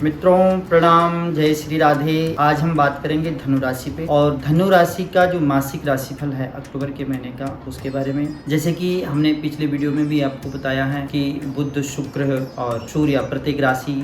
मित्रों प्रणाम, जय श्री राधे। आज हम बात करेंगे धनु राशि पे और धनु राशि का जो मासिक राशिफल है अक्टूबर के महीने का, उसके बारे में। जैसे कि हमने पिछले वीडियो में भी आपको बताया है कि बुध, शुक्र और सूर्य प्रत्येक राशि,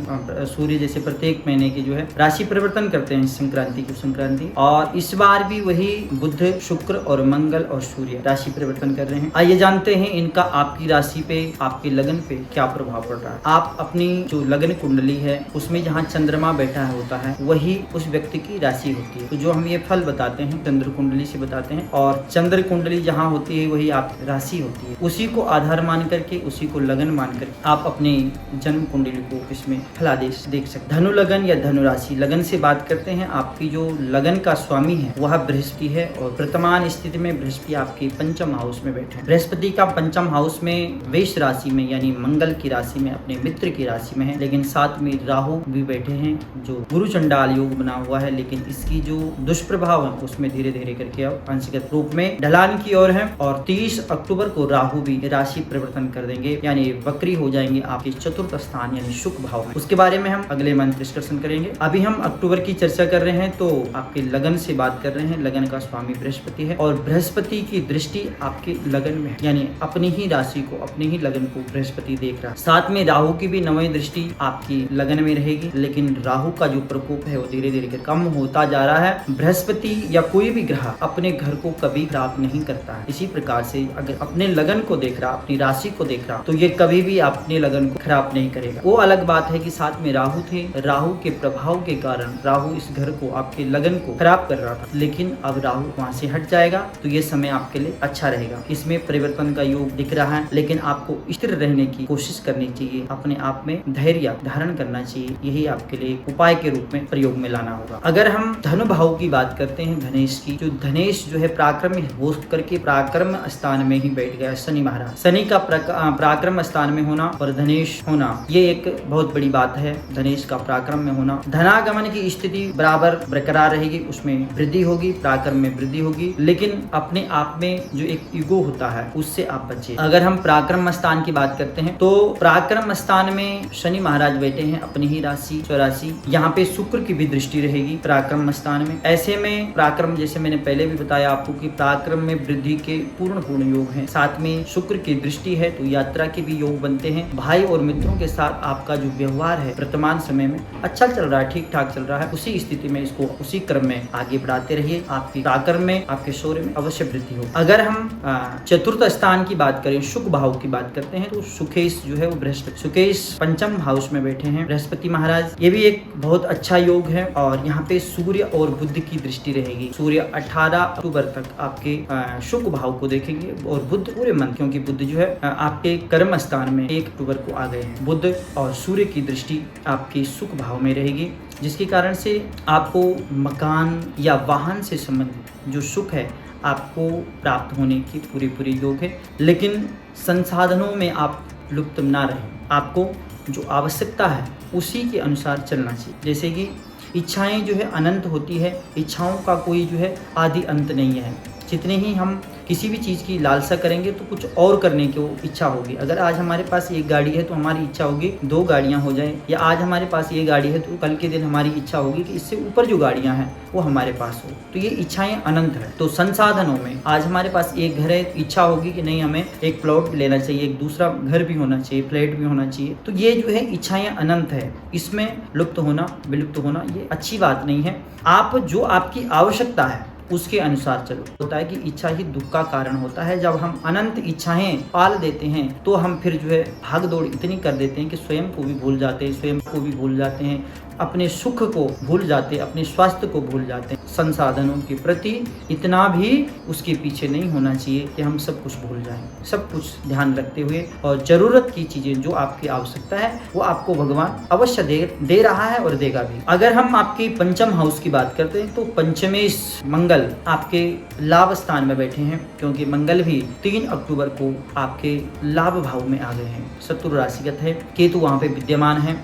सूर्य जैसे प्रत्येक महीने की जो है राशि परिवर्तन करते हैं संक्रांति को संक्रांति, और इस बार भी वही बुध, शुक्र और मंगल और सूर्य राशि परिवर्तन कर रहे हैं। आइए जानते हैं इनका आपकी राशि पे, आपके लगन पे क्या प्रभाव पड़ रहा है। आप अपनी जो लगन कुंडली है उसमें जहाँ चंद्रमा बैठा होता है वही उस व्यक्ति की राशि होती है। तो जो हम ये फल बताते हैं चंद्र कुंडली से बताते हैं, और चंद्र कुंडली जहाँ होती है वही आप राशि होती है। उसी को आधार मान करके, उसी को लगन मान करके आप अपने जन्म कुंडली को इसमें फलादेश देख सकते। धनु लगन या धनु राशि, लगन से बात करते हैं। आपकी जो लगन का स्वामी है वह बृहस्पति है, और वर्तमान स्थिति में बृहस्पति आपके पंचम हाउस में बैठे हैं। बृहस्पति का पंचम हाउस में वेश राशि में यानी मंगल की राशि में, अपने मित्र की राशि में है, लेकिन साथ में राहु भी बैठे हैं जो गुरु चंडाल योग बना हुआ है। लेकिन इसकी जो दुष्प्रभाव है उसमें धीरे धीरे करके अंशगत रूप में ढलान की ओर है। और 30 अक्टूबर को राहु भी राशि परिवर्तन कर देंगे, यानी वक्री हो जाएंगे आपके चतुर्थ स्थान यानी शुक्र भाव में। उसके बारे में हम अगले मंथ डिस्कशन करेंगे। अभी हम अक्टूबर की चर्चा कर रहे हैं, तो आपके लगन से बात कर रहे हैं। लगन का स्वामी बृहस्पति है और बृहस्पति की दृष्टि आपके लगन में है, यानी अपनी ही राशि को, अपनी ही लगन को बृहस्पति देख रहा है। साथ में राहु की भी 9वीं दृष्टि आपकी लगन में रहेगी, लेकिन राहु का जो प्रकोप है वो धीरे धीरे कम होता जा रहा है। बृहस्पति या कोई भी ग्रह अपने घर को कभी खराब नहीं करता है। इसी प्रकार से अगर अपने लगन को देख रहा, अपनी राशि को देख रहा, तो ये कभी भी अपने लगन को खराब नहीं करेगा। वो अलग बात है कि साथ में राहु थे, राहु के प्रभाव के कारण राहु इस घर को, आपके लगन को खराब कर रहा था, लेकिन अब राहु वहाँ से हट जाएगा, तो ये समय आपके लिए अच्छा रहेगा। इसमें परिवर्तन का योग दिख रहा है, लेकिन आपको स्थिर रहने की कोशिश करनी चाहिए, अपने आप में धैर्य धारण करना चाहिए। यही आपके लिए उपाय के रूप में प्रयोग में लाना होगा। अगर हम धनु भाव की बात करते हैं, धनेश की, जो धनेश जो है पराक्रम हो करके पराक्रम स्थान में ही बैठ गया शनि महाराज। शनि का पराक्रम स्थान में होना और धनेश होना, ये एक बहुत बड़ी बात है। धनेश का पराक्रम में होना, धनागमन की स्थिति बराबर बरकरार रहेगी, उसमें वृद्धि होगी, पराक्रम में वृद्धि होगी, लेकिन अपने आप में जो एक ईगो होता है उससे आप बचिए। अगर हम पराक्रम स्थान की बात करते हैं, तो पराक्रम स्थान में शनि महाराज बैठे हैं, अपनी ही राशि स्वराशि। यहाँ पे शुक्र की भी दृष्टि रहेगी पराक्रम स्थान में। ऐसे में पराक्रम, जैसे मैंने पहले भी बताया आपको कि पराक्रम में वृद्धि के पूर्ण योग हैं। साथ में शुक्र की दृष्टि है तो यात्रा के भी योग बनते हैं। भाई और मित्रों के साथ आपका जो व्यवहार है वर्तमान समय में अच्छा चल रहा है, ठीक ठाक चल रहा है। उसी स्थिति में इसको उसी क्रम में आगे बढ़ाते रहिए। आपकी पराक्रम में, आपके शौर्य में अवश्य वृद्धि हो। अगर हम चतुर्थ स्थान की बात करें, शुक्र भाव की बात करते हैं, तो सुकेश जो है वो बृहस्पति, सुकेश पंचम हाउस में बैठे हैं बृहस्पति महाराज। ये भी एक बहुत अच्छा योग है, और यहाँ पे सूर्य और बुध की दृष्टि रहेगी। सूर्य 18 अक्टूबर तक आपके शुक्र भाव को देखेंगे, और बुध पूरे मंथ, क्योंकि बुध जो है आपके कर्म स्थान में 1 अक्टूबर को आ गए हैं। बुध और सूर्य की दृष्टि आपके शुक्र भाव में रहेगी, जिसके कारण से आपको मकान या वाहन से संबंधित जो सुख है आपको प्राप्त होने की पूरी योग है। लेकिन संसाधनों में आप लुप्त ना रहें, आपको जो आवश्यकता है उसी के अनुसार चलना चाहिए। जैसे कि इच्छाएं जो है अनंत होती है, इच्छाओं का कोई जो है आदि अंत नहीं है। जितने ही हम किसी भी चीज़ की लालसा करेंगे तो कुछ और करने की इच्छा होगी। अगर आज हमारे पास एक गाड़ी है तो हमारी इच्छा होगी 2 गाड़ियां हो जाए, या आज हमारे पास ये गाड़ी है तो कल के दिन हमारी इच्छा होगी कि इससे ऊपर जो गाड़ियां हैं वो हमारे पास हो। तो ये इच्छाएं अनंत है। तो संसाधनों में आज हमारे पास एक घर है, इच्छा होगी कि नहीं हमें एक प्लॉट लेना चाहिए, एक दूसरा घर भी होना चाहिए, फ्लैट भी होना चाहिए। तो ये जो है इच्छाएं अनंत है, इसमें लुप्त होना, विलुप्त होना ये अच्छी बात नहीं है। आप जो आपकी आवश्यकता है उसके अनुसार चलो। होता है कि इच्छा ही दुख का कारण होता है। जब हम अनंत इच्छाएं पाल देते हैं तो हम फिर जो है भाग दौड़ इतनी कर देते हैं कि स्वयं को भी भूल जाते हैं, स्वयं को भी भूल जाते हैं, अपने सुख को भूल जाते, अपने स्वास्थ्य को भूल जाते हैं। संसाधनों के प्रति इतना भी उसके पीछे नहीं होना चाहिए कि हम सब कुछ भूल जाएं। सब कुछ ध्यान रखते हुए, और जरूरत की चीजें जो आपकी आवश्यकता है वो आपको भगवान अवश्य दे रहा है और देगा भी। अगर हम आपके पंचम हाउस की बात करते हैं, तो पंचमेश मंगल आपके लाभ स्थान में बैठे हैं, क्योंकि मंगल भी 3 अक्टूबर को आपके लाभ भाव में आ गए हैं। शत्रु राशिगत है, केतु वहां पे विद्यमान है।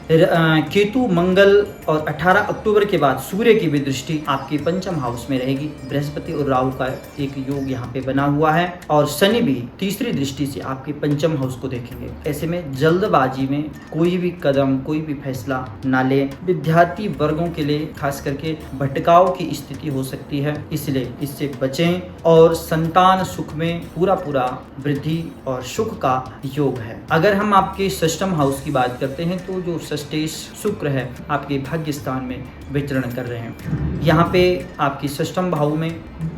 केतु मंगल कल और 18 अक्टूबर के बाद सूर्य की भी दृष्टि आपके पंचम हाउस में रहेगी। बृहस्पति और राहु का एक योग यहाँ पे बना हुआ है और शनि भी तीसरी दृष्टि से आपके पंचम हाउस को देखेंगे। ऐसे में जल्दबाजी में कोई भी कदम, कोई भी फैसला ना ले। विद्यार्थी वर्गों के लिए खास करके भटकाव की स्थिति हो सकती है, इसलिए इससे बचें। और संतान सुख में पूरा वृद्धि और सुख का योग है। अगर हम आपके षष्ठम हाउस की बात करते हैं तो जो षष्ठेश शुक्र है आपके भाग्य स्थान में विचरण कर रहे हैं। यहाँ पे आपकी षष्ठम भाव में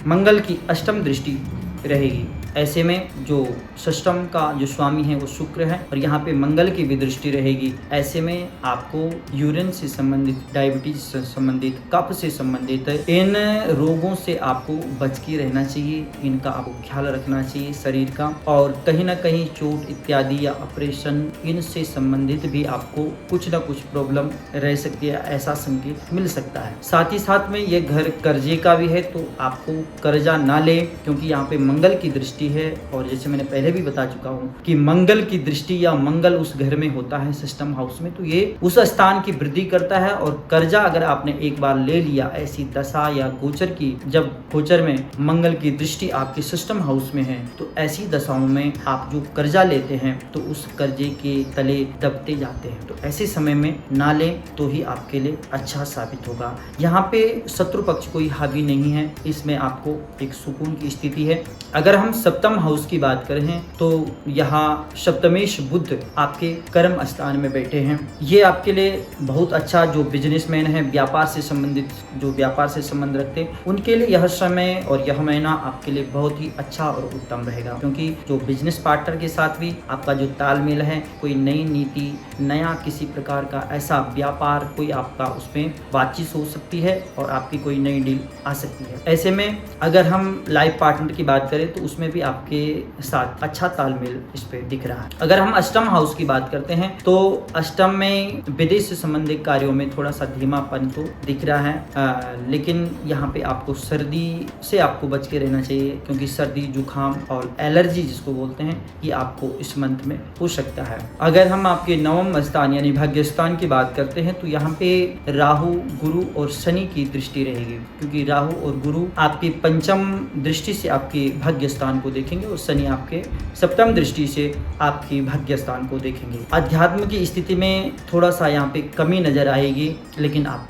मंगल की अष्टम दृष्टि रहेगी। ऐसे में जो षष्ठम का जो स्वामी है वो शुक्र है और यहाँ पे मंगल की भी दृष्टि रहेगी। ऐसे में आपको यूरिन से संबंधित, डायबिटीज से संबंधित, कफ से संबंधित इन रोगों से आपको बच के रहना चाहिए। इनका आपको ख्याल रखना चाहिए शरीर का। और कहीं ना कहीं चोट इत्यादि या ऑपरेशन इनसे संबंधित भी आपको कुछ ना कुछ प्रॉब्लम रह सकती है, ऐसा संकेत मिल सकता है। साथ ही साथ में ये घर कर्जे का भी है, तो आपको कर्जा ना ले, क्योंकि यहाँ पे मंगल की दृष्टि है। और जैसे मैंने पहले भी बता चुका हूँ कि मंगल की दृष्टि या मंगल उस घर में होता है सिस्टम हाउस में, तो ये उस स्थान की वृद्धि करता है। और कर्जा अगर आपने एक बार ले लिया, ऐसी दशा या गोचर की, जब गोचर में मंगल की दृष्टि आपके सिस्टम हाउस में है, तो ऐसी दशाओं में आप जो कर्जा लेते हैं तो उस कर्जे के तले दबते जाते हैं। तो ऐसे समय में ना लें तो ही आपके लिए अच्छा साबित होगा। यहाँ पे शत्रु पक्ष कोई हावी नहीं है, इसमें आपको एक सुकून की स्थिति है। अगर हम सप्तम हाउस की बात करें तो यहाँ सप्तमेश बुध आपके कर्म स्थान में बैठे हैं। ये आपके लिए बहुत अच्छा, जो बिजनेसमैन है, व्यापार से संबंधित, जो व्यापार से संबंध रखते हैं, उनके लिए यह समय और यह महीना आपके लिए बहुत ही अच्छा और उत्तम रहेगा। क्योंकि जो बिजनेस पार्टनर के साथ भी आपका जो तालमेल है, कोई नई नीति, नया किसी प्रकार का ऐसा व्यापार, कोई आपका उसमें बातचीत हो सकती है और आपकी कोई नई डील आ सकती है। ऐसे में अगर हम लाइफ पार्टनर की बात करें तो उसमें भी आपके साथ अच्छा तालमेल इस पे दिख रहा है। अगर हम अष्टम हाउस की बात करते हैं तो अष्टम में विदेश से संबंधित कार्यों में थोड़ा सा धीमापन तो दिख रहा है, लेकिन यहाँ पे आपको सर्दी से आपको बच के रहना चाहिए, क्योंकि सर्दी, जुकाम और एलर्जी जिसको बोलते हैं, ये आपको इस मंथ में हो सकता है। अगर हम आपके नवम स्थान यानी भाग्य स्थान की बात करते हैं तो यहाँ पे राहु, गुरु और शनि की दृष्टि रहेगी, क्योंकि राहु और गुरु आपकी पंचम दृष्टि से आपके भाग्य स्थान को देखेंगे और शनि आपके सप्तम दृष्टि से आपकी भाग्य स्थान को देखेंगे। अध्यात्म की स्थिति में थोड़ा सा यहाँ पे कमी नजर आएगी, लेकिन आप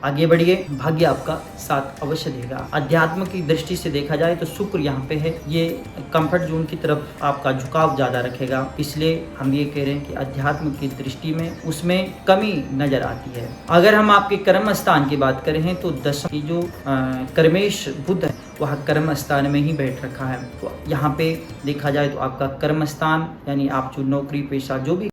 आगे बढ़िए, भाग्य आपका साथ अवश्य देगा। अध्यात्म की दृष्टि से देखा जाए तो शुक्र यहाँ पे है, ये कंफर्ट जोन की तरफ आपका झुकाव ज्यादा रखेगा, इसलिए हम ये कह रहे हैं कि अध्यात्म की दृष्टि में उसमें कमी नजर आती है। अगर हम आपके कर्म स्थान की बात करें तो दशम की जो कर्मेश बुध है वह कर्म स्थान में ही बैठ रखा है। तो यहाँ पे देखा जाए तो आपका कर्म स्थान यानी आप जो नौकरी पेशा, जो भी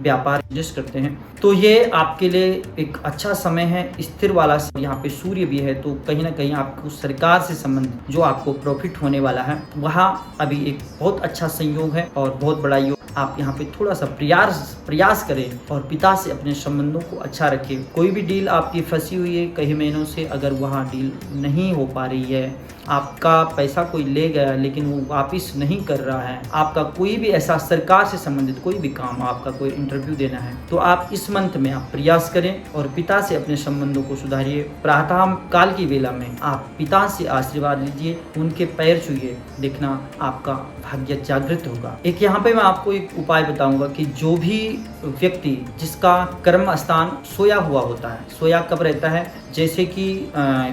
व्यापार जिस करते हैं, तो ये आपके लिए एक अच्छा समय है, स्थिर वाला। यहाँ पे सूर्य भी है, तो कहीं ना कहीं आपको सरकार से संबंधित जो आपको प्रॉफिट होने वाला है, वहाँ अभी एक बहुत अच्छा संयोग है और बहुत बड़ा योग। आप यहाँ पे थोड़ा सा प्रयास करें और पिता से अपने संबंधों को अच्छा रखें। कोई भी डील आपकी फंसी हुई है कई महीनों से, अगर वहाँ डील नहीं हो पा रही है, आपका पैसा कोई ले गया लेकिन वो वापस नहीं कर रहा है, आपका कोई भी ऐसा सरकार से संबंधित कोई भी काम, आपका कोई इंटरव्यू देना है, तो आप इस मंथ में आप प्रयास करें और पिता से अपने संबंधों को सुधारिए। प्रातः काल की वेला में आप पिता से आशीर्वाद लीजिए, उनके पैर छूइए, देखना आपका भाग्य जागृत होगा। एक यहाँ पे मैं आपको एक उपाय बताऊंगा कि जो भी व्यक्ति जिसका कर्म स्थान सोया हुआ होता है, सोया कब रहता है, जैसे कि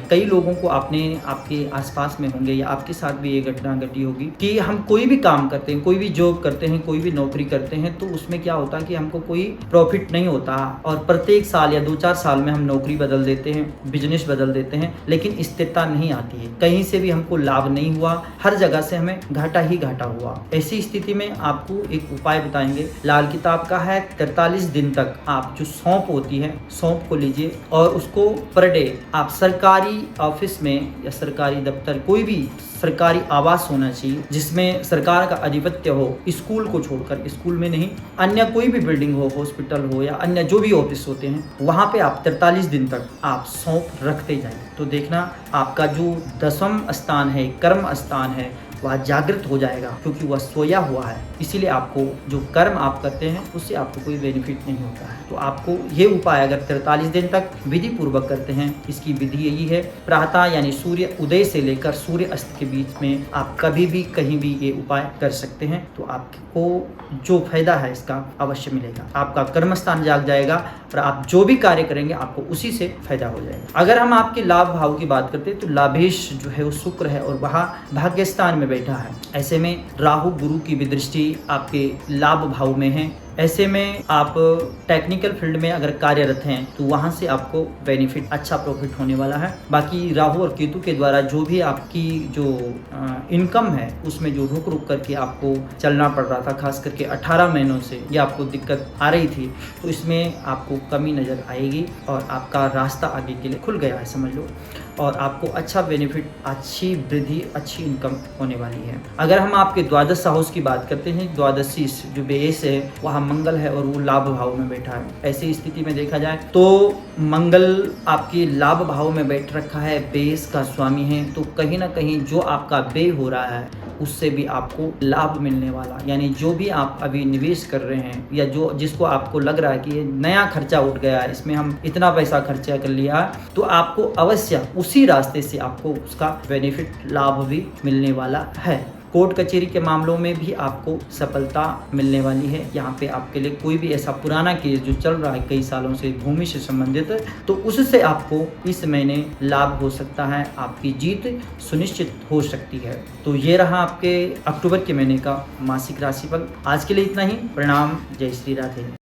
कई लोगों को आपके आसपास में होंगे या आपके साथ भी ये घटना घटी होगी कि हम कोई भी काम करते हैं, कोई भी जॉब करते हैं, कोई भी नौकरी करते हैं, तो उसमें क्या होता है कि हमको कोई प्रॉफिट नहीं होता और प्रत्येक साल या 2-4 साल में हम नौकरी बदल देते हैं, बिजनेस बदल देते हैं, लेकिन स्थिरता नहीं आती है, कहीं से भी हमको लाभ नहीं हुआ, हर जगह से हमें घाटा ही घाटा हुआ। ऐसी स्थिति में आपको एक उपाय बताएंगे, लाल किताब का है। 43 दिन तक आप जो सौंफ होती है, सौंफ को लीजिए और उसको पर डे आप सरकारी ऑफिस में या सरकारी दफ्तर, कोई भी सरकारी आवास होना चाहिए जिसमें सरकार का आधिपत्य हो, स्कूल को छोड़कर, स्कूल में नहीं, अन्य कोई भी बिल्डिंग हो, हॉस्पिटल हो या अन्य जो भी ऑफिस होते हैं, वहां पे आप 43 दिन तक आप सौंफ रखते जाइए। तो देखना आपका जो दशम स्थान है, कर्म स्थान है, वह जागृत हो जाएगा, क्योंकि वह सोया हुआ है। इसीलिए आपको जो कर्म आप करते हैं उससे आपको कोई बेनिफिट नहीं होता है। तो आपको ये उपाय अगर 43 दिन तक विधि पूर्वक करते हैं, इसकी विधि यही है, प्रातः यानी सूर्य उदय से लेकर सूर्य अस्त के बीच में आप कभी भी कहीं भी ये उपाय कर सकते हैं। तो आपको जो फायदा है इसका अवश्य मिलेगा। आपका कर्म स्थान जाग जाएगा और आप जो भी कार्य करेंगे आपको उसी से फायदा हो जाएगा। अगर हम आपके लाभ भाव की बात करते हैं तो लाभेश जो है वो शुक्र है और वह भाग्य स्थान में बैठा है। ऐसे में राहु गुरु की भी दृष्टि आपके लाभ भाव में है। ऐसे में आप टेक्निकल फील्ड में अगर कार्यरत हैं तो वहां से आपको बेनिफिट, अच्छा प्रॉफिट होने वाला है। बाकी राहु और केतु के द्वारा जो भी आपकी जो इनकम है उसमें जो रुक रुक करके आपको चलना पड़ रहा था, खास करके 18 महीनों से ये आपको दिक्कत आ रही थी, तो इसमें आपको कमी नज़र आएगी और आपका रास्ता आगे के लिए खुल गया है समझ लो। और आपको अच्छा बेनिफिट, अच्छी वृद्धि, अच्छी इनकम होने वाली है। अगर हम आपके द्वादश हाउस की बात करते हैं, द्वादशी जो बेस है वहाँ मंगल है और वो लाभ भाव में बैठा है। ऐसी स्थिति में देखा जाए तो मंगल आपके लाभ भाव में बैठ रखा है, बेस का स्वामी है, तो कहीं ना कहीं जो आपका व्यय हो रहा है उससे भी आपको लाभ मिलने वाला, यानी जो भी आप अभी निवेश कर रहे हैं या जो जिसको आपको लग रहा है कि ये नया खर्चा उठ गया है, इसमें हम इतना पैसा खर्चा कर लिया, तो आपको अवश्य उसी रास्ते से आपको उसका बेनिफिट, लाभ भी मिलने वाला है। कोर्ट कचहरी के मामलों में भी आपको सफलता मिलने वाली है। यहाँ पे आपके लिए कोई भी ऐसा पुराना केस जो चल रहा है कई सालों से भूमि से संबंधित, तो उससे आपको इस महीने लाभ हो सकता है, आपकी जीत सुनिश्चित हो सकती है। तो ये रहा आपके अक्टूबर के महीने का मासिक राशिफल। आज के लिए इतना ही। प्रणाम, जय श्री राधे।